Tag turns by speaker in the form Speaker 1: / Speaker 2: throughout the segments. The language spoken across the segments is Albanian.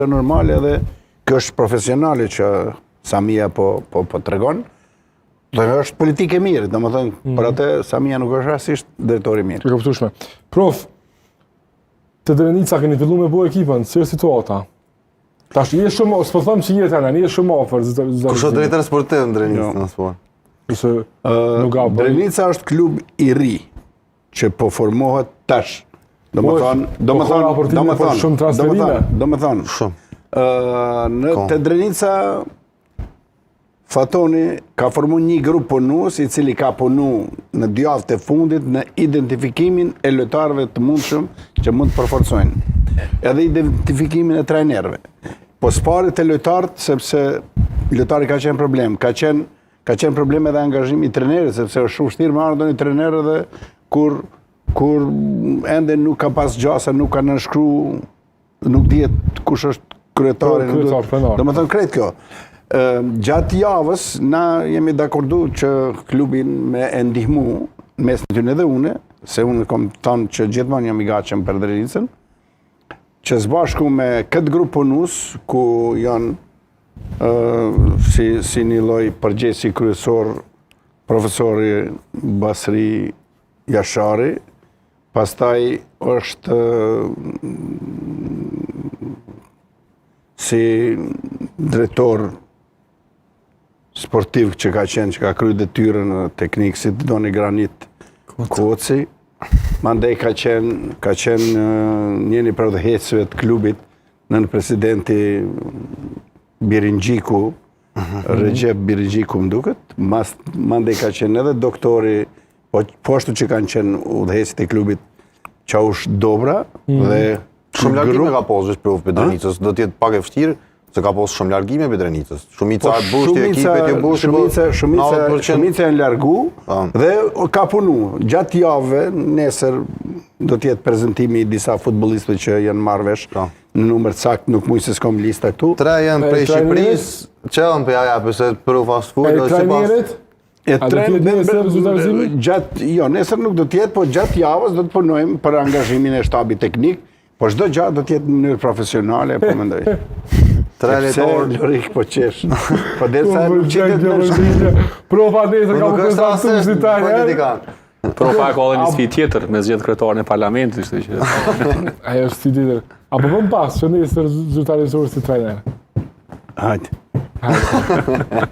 Speaker 1: normale edhe kjo është profesionale që Samia po tregon. Dhe është politike mirë, do më thënë, për atë Samia nuk është rasisht drejtori mirë.
Speaker 2: E kuptueshme. Prof, të Drenica keni fillu me bo ekipën, si është situata? Tash, je shumë, s'po thëmë që jetë anë, je shumë ofër.
Speaker 3: Kush është drejtër sportiv në Drenica, në sport?
Speaker 1: Drenica është klub i ri, që po formohet tash. Do më thonë, në të Drenica, Fatoni ka formu një grup punus i cili ka punu në 2 javët e fundit në identifikimin e lojtarëve të mundshëm që mund të përforcojnë. Edhe identifikimin e trajnerëve. Po s'parit e lojtarët, sepse lojtari ka qenë problem. Ka qenë problem edhe angazhimi i trenerit, sepse është shumë vështirë me ardhën i trenerë dhe kur ende nuk ka pas gjasa, nuk ka nënshkru, nuk dihet kush është kryetari. Do më thënë krejt kjo. Gjatë javës, na jemi dakordu që klubin me ndihmu, mes në tyne dhe une, se unë kom thonë që gjithmonë jam i gatshëm për Drenicën, që zbashku me këtë grup punus, ku janë si një lloj përgjegjësi kryesor, profesori Basri Jashari, pastaj është si drejtor sportiv që ka qenë, që ka kryer detyrën në teknikë si Doni Granit Koci. Mandej ka qenë njëri për udhëheqësve të klubit, nën presidenti Birinxhiku, Recep Birinxhiku më duket. Mandej ka qenë edhe doktori, po ashtu që kanë qenë udhëheqësit e klubit Qaush Dobra dhe
Speaker 3: shumë largime ka posë për Drenicës, do t'jetë pak e vështirë, se ka posë shumë largime për Drenicës. Shumica e bushti ekipet ju bushti,
Speaker 1: shumica e në largu dhe ka punu. Gjatë javëve, nesër do t'jetë prezentimi i disa futbolistëve që janë marrë vesh në numër sakt, nuk mujë se s'kom lista këtu.
Speaker 3: 3 janë prej Shqipërisë, që janë për jaja, përse për fast food,
Speaker 2: e trajnerit?
Speaker 1: Nesër nuk do t'jetë, po gjatë javës do t'punojmë për angazhimin e shtabit teknik, po çdo gjatë do t'jetë në mënyrë profesionale, po mendoj.
Speaker 3: 3 letor
Speaker 1: Lorik po qesh. Po derisa nuk qitet në
Speaker 2: shkrim. Profa nesër ka prezantuar si trajner.
Speaker 4: Profa ka edhe një sfidë tjetër me zgjedhje kryetarin e parlamentit, kështu që.
Speaker 2: Ajo është sfidë tjetër. Apo vëm pas, që nesër zyrtari si trajner.
Speaker 1: Hajde.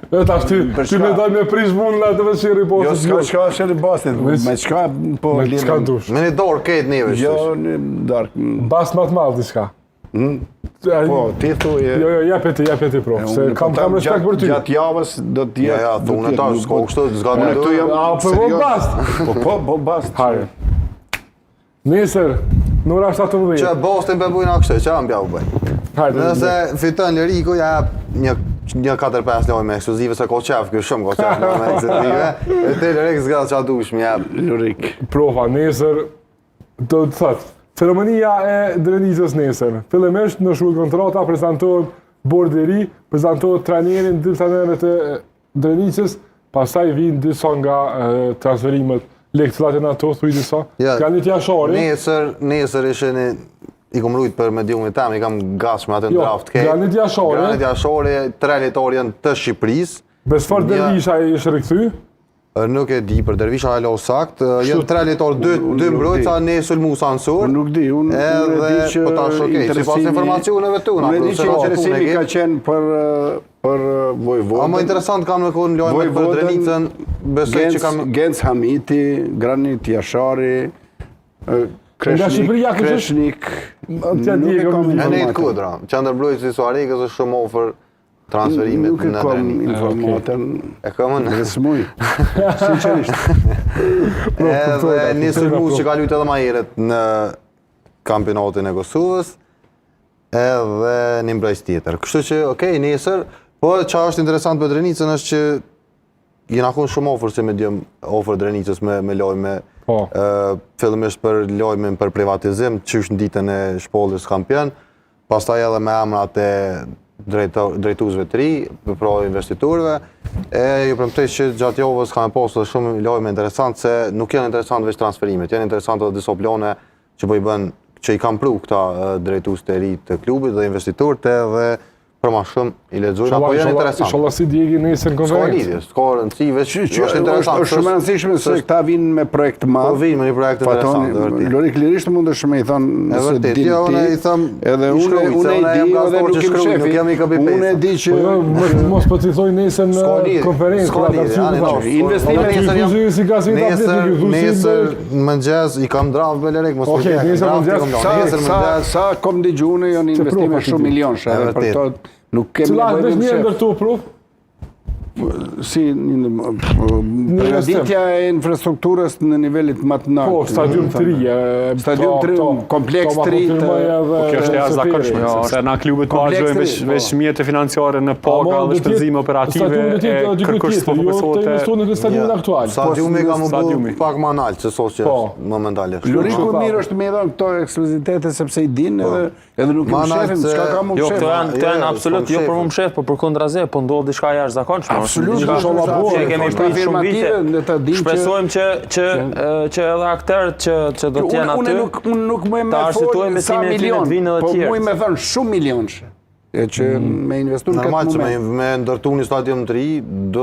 Speaker 2: Dhe tash ty me doj me prish mund në të vëshirë i postë.
Speaker 1: Jo, s'ka shërë i bastit, me qka po lidhëm.
Speaker 3: Me një dorë ketë njëve
Speaker 1: Jo, një dorë.
Speaker 2: Bas më të madhë diçka.
Speaker 1: Po, ti thuje...
Speaker 2: Jo, jep e ti, prof, se kam respekt për ty.
Speaker 1: Gjatë javës do t'jetë...
Speaker 3: Ja, thunë ta, s'ko kështu, s'ka në dojë.
Speaker 2: Po bast.
Speaker 1: Po bast.
Speaker 2: Hajde. Nesër, në ora 17.
Speaker 3: Që Bostin për bujna kështë, që am bjau bëj. Nëse fiton Liriku, ja një 4-5 lojme ekskluzive, se ko qef, kjo shumë ko qef lojme ekskluzive. E te Lirik s'ga qa dush mi jep.
Speaker 1: Lirik.
Speaker 2: Profa, nesër, do të thëtë, ceremonia e Drenicës nesër. Fillimisht në shkruaj kontrata, prezantohet bordi i ri, prezantohet trajnerin, dy trajnerët e Drenicës, pastaj vinë disa nga transferimet lekcilat e NATO, thuj disa. Granit Jashari.
Speaker 3: Nesër ishe një i kom rujt për mediumit tam, i kam gatshme atë në draft kejt.
Speaker 2: Granit Jashari,
Speaker 3: 3 letor janë të Shqipërisë.
Speaker 2: Besfar Dervisha ishë rikëthy?
Speaker 3: Nuk e di për Dervisha e lo sakt. Janë 3 letor, 2 mbrojtësa, Nesul Musa Ansur.
Speaker 1: Nuk di, unë e di që
Speaker 3: si pas informacioneve tuna.
Speaker 1: Unë e di që interesimi ka qenë për Vojvodën.
Speaker 3: Ama interesant kam në kohën lojme për Drenicën.
Speaker 1: Genc Hamiti, Granit Jashari, Kreshnik,
Speaker 2: nuk e kam
Speaker 3: informatë. Kudra, që ndërbrojtë si Suarikës është shumë ofër transferimet në Drenicë.
Speaker 1: Nuk e kam informatën.
Speaker 3: E kam në?
Speaker 1: Resmuj, sinqerisht.
Speaker 3: Edhe Nesul Musa që ka lujtë edhe ma heret në kampionatin e Kosovës, edhe një mbrojtës tjetër. Kështu që, okej, nesër, po që është interesant për Drenicën është që jena kun shumë ofër se me djem ofër Drenicës me lojme, fillimisht për lojme për privatizim, që është në ditën e shpollës kampion, pastaj edhe me emrat e drejtuesve të ri, për pro investiturve, e ju premtoj që gjatë javës ka me posë shumë lojme interesant, se nuk janë interesant veç transferimet, janë interesant edhe disa plane që po i bën që i kam pru këta drejtues të ri të klubit dhe investitorët edhe për ma shumë i lexojnë apo janë interesant.
Speaker 2: Inshallah si djegi nesër në
Speaker 3: Ska
Speaker 2: konferencë.
Speaker 3: lidhje, ska rëndësi, veç është interesant.
Speaker 1: Është shumë e rëndësishme se këta vinë me projekt të madh.
Speaker 3: Po vinë me një projekt interesant, e vërtet.
Speaker 1: Lori lirisht mundesh me i thonë
Speaker 3: E vërtet, jo, unë i them,
Speaker 1: edhe
Speaker 3: i shkruaj,
Speaker 1: unë
Speaker 3: se
Speaker 1: e
Speaker 3: unë
Speaker 1: di
Speaker 3: jam
Speaker 1: edhe
Speaker 3: gazetar
Speaker 1: nuk
Speaker 3: që
Speaker 1: jem
Speaker 3: shkruaj,
Speaker 1: shefi.
Speaker 3: nuk jam i copy-paste.
Speaker 1: Unë e di që
Speaker 2: Po jo, mos po ti thoj nesër në
Speaker 3: S'ka lidhje,
Speaker 2: konferencë.
Speaker 3: s'ka lidhje, janë
Speaker 2: investime.
Speaker 1: investime
Speaker 3: Nesër në mëngjes i kam draft Belerek, mos
Speaker 2: Okej, nesër mëngjes,
Speaker 1: sa kom dëgjuar janë investime shumë milionsh edhe për to nuk kemi
Speaker 2: Cila
Speaker 1: nevojë
Speaker 2: është një
Speaker 1: të
Speaker 2: ndër to prof?
Speaker 1: si përgatitja e infrastrukturës në nivelit më të lartë.
Speaker 2: Po, stadium 3.
Speaker 1: Stadium 3, kompleks 3.
Speaker 4: Po kjo është e jashtëzakonshme, sepse na klubet vazhdojnë veç mjete financiare në paga dhe shpenzime operative e kërkosh po
Speaker 2: të investohen në stadiumin aktual.
Speaker 3: Stadiumi ka më
Speaker 4: stadiumi.
Speaker 3: bu pak më analt se sosje momentalisht.
Speaker 1: Loriku mirë është me dhënë këto ekskluzitete sepse i din edhe nuk i shefin, çka ka më
Speaker 5: Jo,
Speaker 1: shef.
Speaker 5: këto janë absolut jo për më shef, por për kundrazi, po ndodh diçka jashtëzakonshme.
Speaker 1: Absolut,
Speaker 5: që kemi pritur shumë vite.
Speaker 1: Shpresojmë
Speaker 5: që edhe aktorët që do të jenë aty.
Speaker 1: Unë nuk më
Speaker 5: ta arsytojmë
Speaker 1: sa
Speaker 5: besimin e
Speaker 1: milion,
Speaker 5: vinë edhe
Speaker 1: po
Speaker 5: tjerë.
Speaker 1: mu me thënë shumë milionsh. E që me investu në këtë
Speaker 3: Normal që
Speaker 1: moment.
Speaker 3: me ndërtu një stadium të ri, do